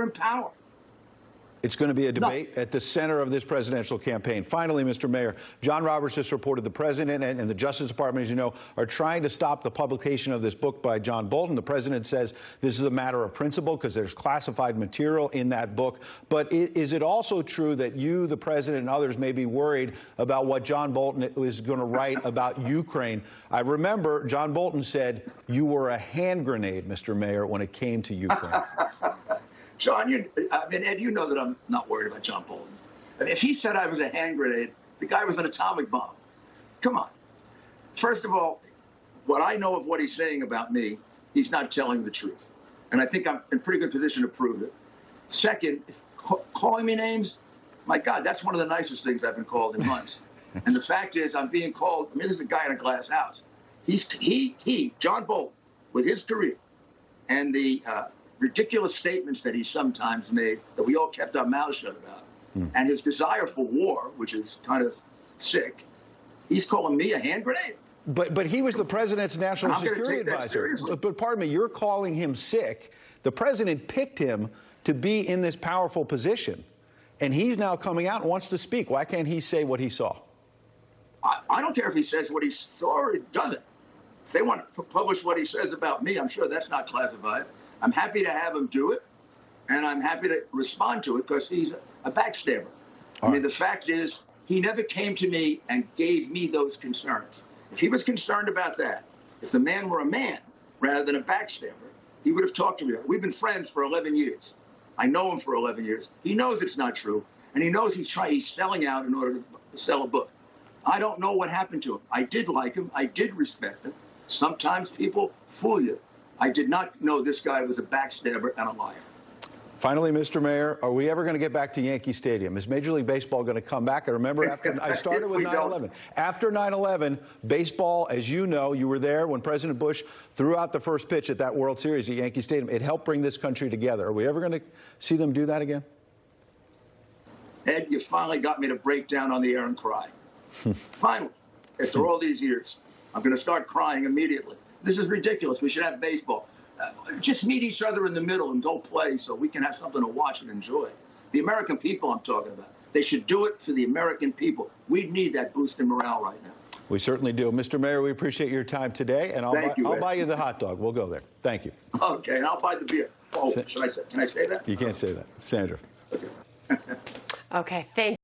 in power. It's going to be a debate at the center of this presidential campaign. Finally, Mr. Mayor, John Roberts just reported the president and the Justice Department, as you know, are trying to stop the publication of this book by John Bolton. The president says this is a matter of principle because there's classified material in that book. But is it also true that you, the president, and others may be worried about what John Bolton is going to write about Ukraine? I remember John Bolton said you were a hand grenade, Mr. Mayor, when it came to Ukraine. John, Ed, you know that I'm not worried about John Bolton. If he said I was a hand grenade, the guy was an atomic bomb. Come on. First of all, what I know of what he's saying about me, he's not telling the truth. And I think I'm in pretty good position to prove it. Second, calling me names, my God, that's one of the nicest things I've been called in months. And the fact is, I'm being called, this is a guy in a glass house. John Bolton, with his career and the ridiculous statements that he sometimes made that we all kept our mouths shut about, and his desire for war, which is kind of sick, he's calling me a hand grenade. But he was the president's national security advisor. But pardon me, you're calling him sick. The president picked him to be in this powerful position, and he's now coming out and wants to speak. Why can't he say what he saw? I don't care if he says what he saw or he doesn't. If they want to publish what he says about me, I'm sure that's not classified. I'm happy to have him do it, and I'm happy to respond to it because he's a backstabber. The fact is, he never came to me and gave me those concerns. If he was concerned about that, if the man were a man rather than a backstabber, he would have talked to me. We've been friends for 11 years. I know him for 11 years. He knows it's not true, and he knows he's selling out in order to sell a book. I don't know what happened to him. I did like him. I did respect him. Sometimes people fool you. I did not know this guy was a backstabber and a liar. Finally, Mr. Mayor, are we ever going to get back to Yankee Stadium? Is Major League Baseball going to come back? I remember after I started with 9/11. After 9/11, baseball, as you know, you were there when President Bush threw out the first pitch at that World Series at Yankee Stadium. It helped bring this country together. Are we ever going to see them do that again? Ed, you finally got me to break down on the air and cry. Finally, after all these years, I'm going to start crying immediately. This is ridiculous. We should have baseball. Just meet each other in the middle and go play so we can have something to watch and enjoy. The American people I'm talking about. They should do it for the American people. We need that boost in morale right now. We certainly do. Mr. Mayor, we appreciate your time today, and I'll buy you the hot dog. We'll go there. Thank you. Okay, and I'll buy the beer. Oh, can I say that? You can't say that. Sandra. Okay. Okay, thank you.